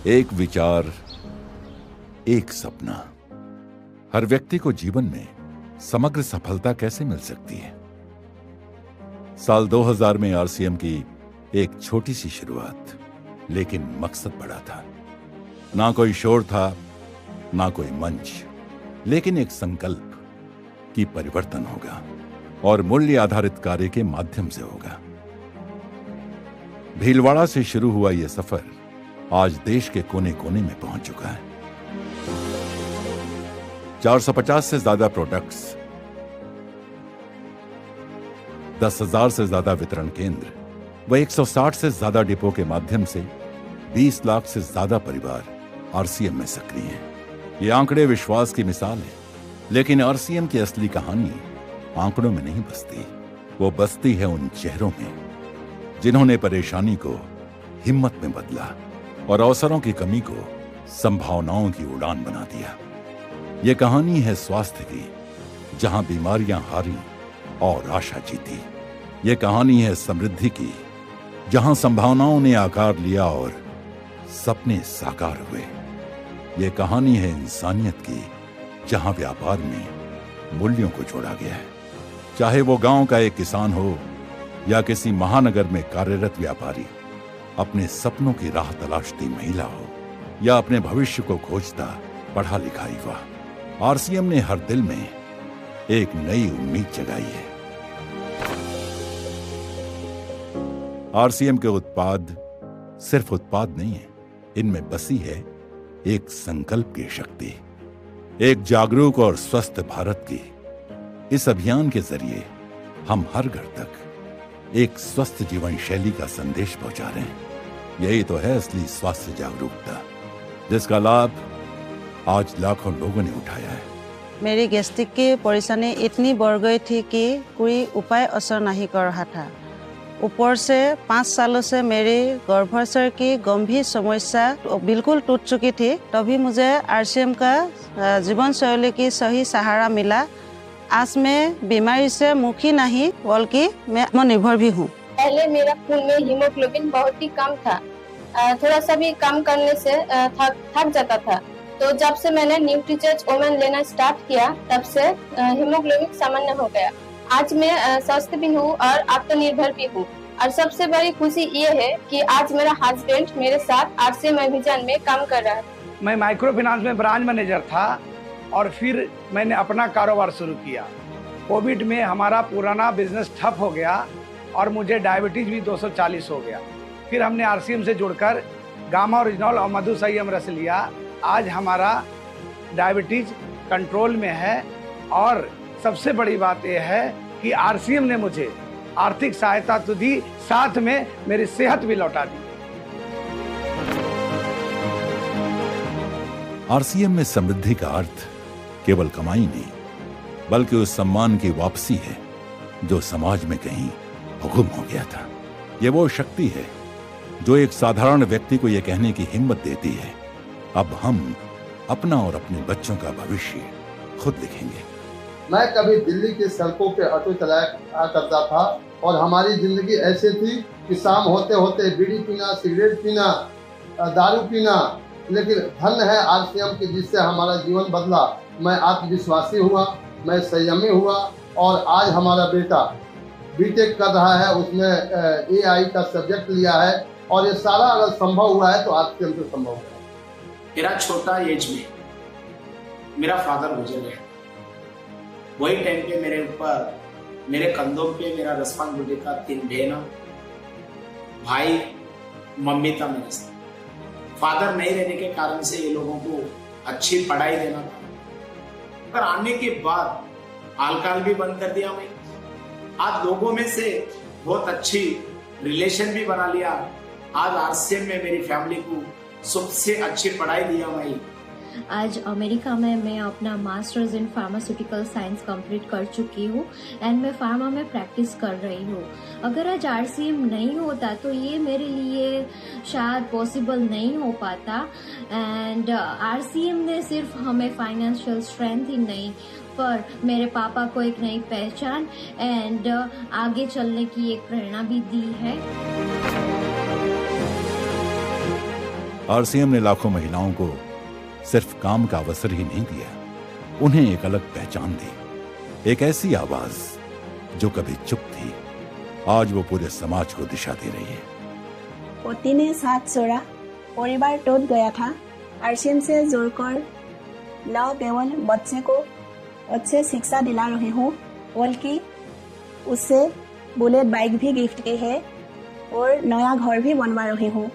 एक विचार, एक सपना। हर व्यक्ति को जीवन में समग्र सफलता कैसे मिल सकती है? साल 2000 में आरसीएम की एक छोटी सी शुरुआत, लेकिन मकसद बड़ा था। ना कोई शोर था, ना कोई मंच, लेकिन एक संकल्प कि परिवर्तन होगा और मूल्य आधारित कार्य के माध्यम से होगा। भीलवाड़ा से शुरू हुआ यह सफर आज देश के कोने कोने में पहुंच चुका है। 450 से ज्यादा प्रोडक्ट्स, 10,000 से ज्यादा वितरण केंद्र व 160 से ज्यादा डिपो के माध्यम से 20 लाख से ज्यादा परिवार आरसीएम में सक्रिय हैं। ये आंकड़े विश्वास की मिसाल है, लेकिन आरसीएम की असली कहानी आंकड़ों में नहीं बसती। वो बसती है उन चेहरों में जिन्होंने परेशानी को हिम्मत में बदला और अवसरों की कमी को संभावनाओं की उड़ान बना दिया। ये कहानी है स्वास्थ्य की, जहां बीमारियां हारी और आशा जीती। ये कहानी है समृद्धि की, जहां संभावनाओं ने आकार लिया और सपने साकार हुए। ये कहानी है इंसानियत की, जहां व्यापार में मूल्यों को जोड़ा गया है। चाहे वो गांव का एक किसान हो या किसी महानगर में कार्यरत व्यापारी, अपने सपनों की राह तलाशती महिला हो या अपने भविष्य को खोजता पढ़ा लिखा युवा, आरसीएम ने हर दिल में एक नई उम्मीद जगाई है। आरसीएम के उत्पाद सिर्फ उत्पाद नहीं है, इनमें बसी है एक संकल्प की शक्ति, एक जागरूक और स्वस्थ भारत की। इस अभियान के जरिए हम हर घर तक एक स्वस्थ जीवन शैली का संदेश पहुंचा रहे हैं। यही तो है असली स्वास्थ्य जागरूकता, जिसका लाभ आज लाखों लोगों ने उठाया है। मेरी गैस्ट्रिक की परेशानी इतनी बढ़ गई थी कि कोई उपाय असर नहीं कर रहा था। ऊपर से 5 सालों से मेरी गर्भाशय की गंभीर समस्या बिल्कुल टूट चुकी थी। तभी मुझे आरसीएम का जीवन शैली की सही सहारा मिला। आज मैं बीमारी से मुखी नहीं, बल्कि मैं आत्मनिर्भर भी हूँ। पहले मेरा खून में हीमोग्लोबिन बहुत ही कम था। थोड़ा सा भी कम करने से थक जाता था। तो जब से मैंने न्यूट्रीचर्ज ओमेन लेना स्टार्ट किया, तब से हीमोग्लोबिन सामान्य हो गया। आज मैं स्वस्थ भी हूँ और आत्मनिर्भर भी हूँ। और सबसे बड़ी खुशी ये है कि आज मेरा हस्बैंड मेरे साथ आरसीएम अभियान में काम कर रहा है। मैं माइक्रो फाइनेंस में ब्रांच मैनेजर था और फिर मैंने अपना कारोबार शुरू किया। कोविड में हमारा पुराना बिजनेस ठप हो गया और मुझे डायबिटीज भी 240 हो गया। फिर हमने आरसीएम से जुड़कर गामा ओरिजिनल और मधुसंयम रस लिया। आज हमारा डायबिटीज कंट्रोल में है और सबसे बड़ी बात यह है कि आरसीएम ने मुझे आर्थिक सहायता तो दी, साथ में मेरी सेहत भी लौटा दी। आरसीएम में समृद्धि का अर्थ केवल कमाई नहीं, बल्कि उस सम्मान की वापसी है जो समाज में कहीं गुम हो गया था। ये वो शक्ति है जो एक साधारण व्यक्ति को यह कहने की हिम्मत देती है, अब हम अपना और अपने बच्चों का भविष्य खुद लिखेंगे। मैं कभी दिल्ली की सड़कों पे ऑटो चलाया करता था और हमारी जिंदगी ऐसे थी कि शाम होते होते बीड़ी पीना, सिगरेट पीना, दारू पीना, लेकिन धन है आरसीएम की जिससे हमारा जीवन बदला। मैं आत्मविश्वासी हुआ, मैं संयमी हुआ और आज हमारा बेटा बीटेक कर रहा है, उसने एआई का सब्जेक्ट लिया है और ये सारा अगर संभव हुआ है तो आरसीएम से संभव है। मेरा छोटा एज में मेरा फादर गुजर गया। वही टाइम पे मेरे ऊपर, मेरे कंधों पे मेरा रिस्पांसिबिलिटी था 3 बहन, भाई, मम्मी था मेरे साथ। फादर नहीं रहने के कारण से ये लोगों को अच्छी पढ़ाई देना था। पर आने के बाद अल्कोहल भी बंद कर दिया मैं। आज लोगों में से बहुत अच्छी रिलेशन भी बना लिया। आज आरसीएम में मेरी फैमिली को सबसे अच्छी पढ़ाई दिया मैं। आज अमेरिका में मैं अपना masters in pharmaceutical science complete कर चुकी हूँ एंड मैं फार्मा में प्रैक्टिस कर रही हूँ। अगर आज आरसीएम नहीं होता तो ये मेरे लिए शायद पॉसिबल नहीं हो पाता। एंड आरसीएम ने सिर्फ हमें फाइनेंशियल स्ट्रेंथ ही नहीं, पर मेरे पापा को एक नई पहचान एंड आगे चलने की एक प्रेरणा भी दी है। आरसीएम ने लाखों महिलाओं को सिर्फ काम का अवसर ही नहीं दिया, उन्हें एक अलग पहचान दी। एक ऐसी आवाज जो कभी चुप थी, आज वो पूरे समाज को दिशा दे रही है। पति ने साथ छोड़ा, परिवार टूट गया था। आरसीएम से जुड़कर न केवल बच्चे को अच्छे शिक्षा दिला रही हूँ, बल्कि उससे बुलेट बाइक भी गिफ्ट की है और नया घर भी बनवा रही हूँ।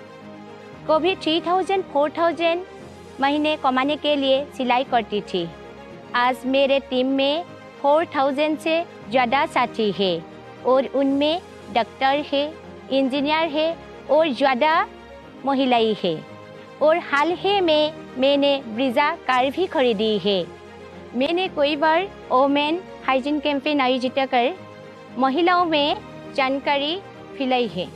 कभी 3000 4000 महीने कमाने के लिए सिलाई करती थी। आज मेरे टीम में 4000 से ज़्यादा साथी है और उनमें डॉक्टर है, इंजीनियर है और ज़्यादा महिलाएं है। और हाल ही में मैंने ब्रीजा कार भी खरीदी है। मैंने कई बार वोमेन हाइजीन कैंपेन आयोजित कर महिलाओं में जानकारी फैलाई है।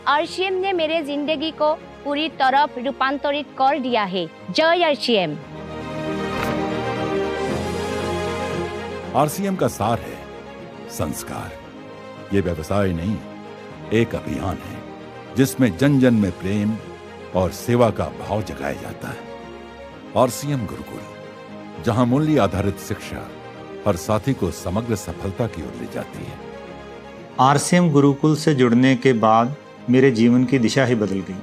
आरसीएम ने मेरे जिंदगी को पूरी तरह रूपांतरित कर दिया है। जय आरसीएम। आरसीएम का सार है संस्कार। ये व्यवसाय नहीं, एक अभियान है जिसमें जन जन में प्रेम और सेवा का भाव जगाया जाता है। आरसीएम गुरुकुल, जहां मूल्य आधारित शिक्षा हर साथी को समग्र सफलता की ओर ले जाती है। आरसीएम गुरुकुल से जुड़ने के बाद मेरे जीवन की दिशा ही बदल गई।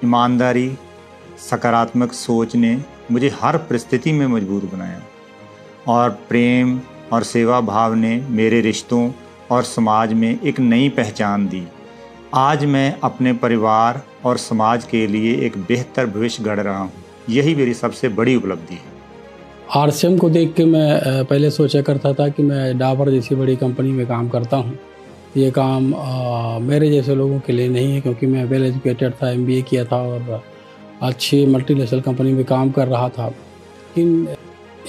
ईमानदारी, सकारात्मक सोच ने मुझे हर परिस्थिति में मजबूत बनाया और प्रेम और सेवा भाव ने मेरे रिश्तों और समाज में एक नई पहचान दी। आज मैं अपने परिवार और समाज के लिए एक बेहतर भविष्य गढ़ रहा हूँ। यही मेरी सबसे बड़ी उपलब्धि है। आरसीएम को देख के मैं पहले सोचा करता था कि मैं डाबर जैसी बड़ी कंपनी में काम करता हूँ। ये काम मेरे जैसे लोगों के लिए नहीं है, क्योंकि मैं वेल एजुकेटेड था, MBA किया था और अच्छी मल्टीनेशनल कंपनी में काम कर रहा था। लेकिन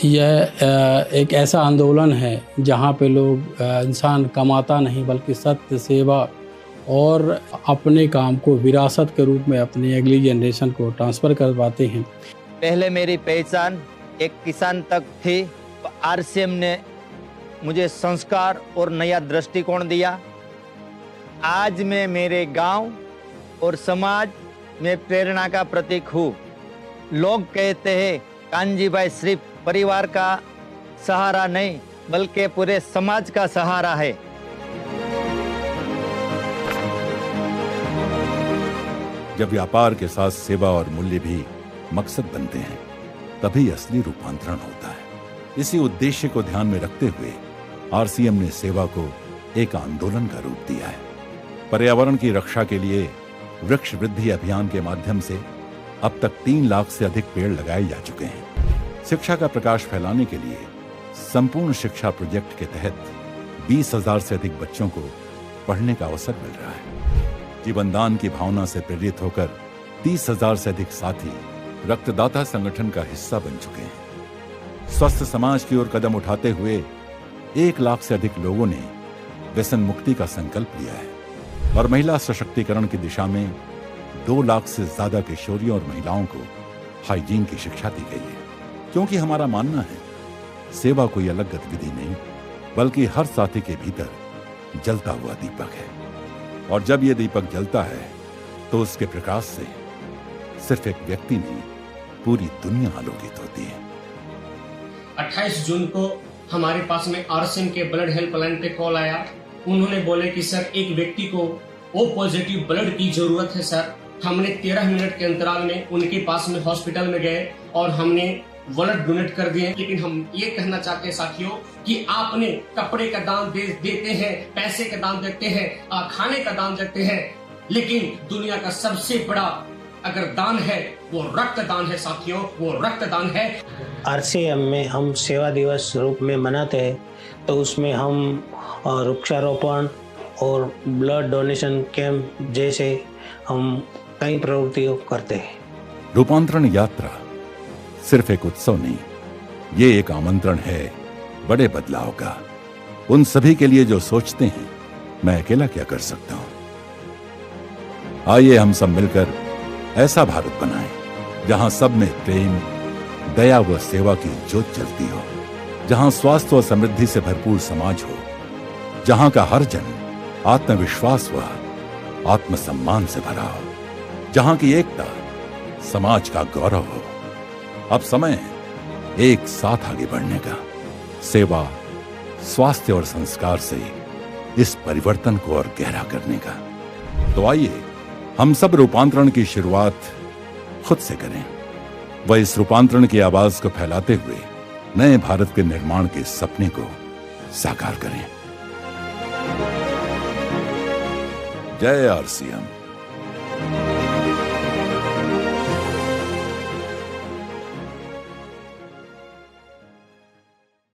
यह एक ऐसा आंदोलन है जहाँ पे लोग इंसान कमाता नहीं बल्कि सत्य, सेवा और अपने काम को विरासत के रूप में अपनी अगली जनरेशन को ट्रांसफ़र करवाते हैं। पहले मेरी पहचान एक किसान तक थी, तो आरसीएम ने मुझे संस्कार और नया दृष्टिकोण दिया। आज मैं मेरे गांव और समाज में प्रेरणा का प्रतीक हूँ। लोग कहते हैं कानजी भाई सिर्फ परिवार का सहारा नहीं बल्कि पूरे समाज का सहारा है। जब व्यापार के साथ सेवा और मूल्य भी मकसद बनते हैं, तभी असली रूपांतरण होता है। इसी उद्देश्य को ध्यान में रखते हुए आरसीएम ने सेवा को एक आंदोलन का रूप दिया है। पर्यावरण की रक्षा के लिए वृक्ष वृद्धि अभियान के माध्यम से अब तक 3 लाख से अधिक पेड़ लगाए जा चुके हैं। शिक्षा का प्रकाश फैलाने के लिए संपूर्ण शिक्षा प्रोजेक्ट के तहत 20,000 से अधिक बच्चों को पढ़ने का अवसर मिल रहा है। जीवन दान की भावना से प्रेरित होकर 30,000 से अधिक साथी रक्तदाता संगठन का हिस्सा बन चुके हैं। स्वस्थ समाज की ओर कदम उठाते हुए 1 लाख से अधिक लोगों ने व्यसन मुक्ति का संकल्प लिया है और महिला सशक्तिकरण की दिशा में 2 लाख से ज्यादा किशोरियों और महिलाओं को हाइजीन की शिक्षा दी गई है। क्योंकि हमारा मानना है सेवा कोई अलग गतिविधि नहीं बल्कि हर साथी के भीतर जलता हुआ दीपक है, और जब यह दीपक जलता है तो उसके प्रकाश से सिर्फ एक व्यक्ति नहीं पूरी दुनिया आलोकित होती है। 28 जून को हमारे पास में आरसीएम के ब्लड हेल्पलाइन पे कॉल आया। उन्होंने बोले कि सर एक व्यक्ति को O पॉजिटिव ब्लड की जरूरत है सर। हमने 13 मिनट के अंतराल में उनके पास में हॉस्पिटल में गए और हमने ब्लड डोनेट कर दिए। लेकिन हम ये कहना चाहते हैं साथियों कि आपने कपड़े का दान देते हैं, पैसे का दान देते हैं, खाने का दान देते हैं, लेकिन दुनिया का सबसे बड़ा अगर दान है वो रक्तदान है साथियों, वो रक्तदान है। आरसीएम में हम सेवा दिवस रूप में मनाते हैं, तो उसमें हम वृक्षारोपण और ब्लड डोनेशन कैंप जैसे हम कई प्रवृत्तियों करते हैं। रूपांतरण यात्रा सिर्फ एक उत्सव नहीं, ये एक आमंत्रण है बड़े बदलाव का। उन सभी के लिए जो सोचते हैं मैं अकेला क्या कर सकता हूं। आइए हम सब मिलकर ऐसा भारत बनाएं जहां सब में प्रेम, दया व सेवा की ज्योत जलती हो, जहां स्वास्थ्य और समृद्धि से भरपूर समाज हो, जहां का हर जन आत्मविश्वास व आत्मसम्मान से भरा हो, जहां की एकता समाज का गौरव हो। अब समय एक साथ आगे बढ़ने का, सेवा, स्वास्थ्य और संस्कार से इस परिवर्तन को और गहरा करने का। तो आइए हम सब रूपांतरण की शुरुआत खुद से करें, व इस रूपांतरण की आवाज को फैलाते हुए नए भारत के निर्माण के सपने को साकार करें। जय आरसीएम।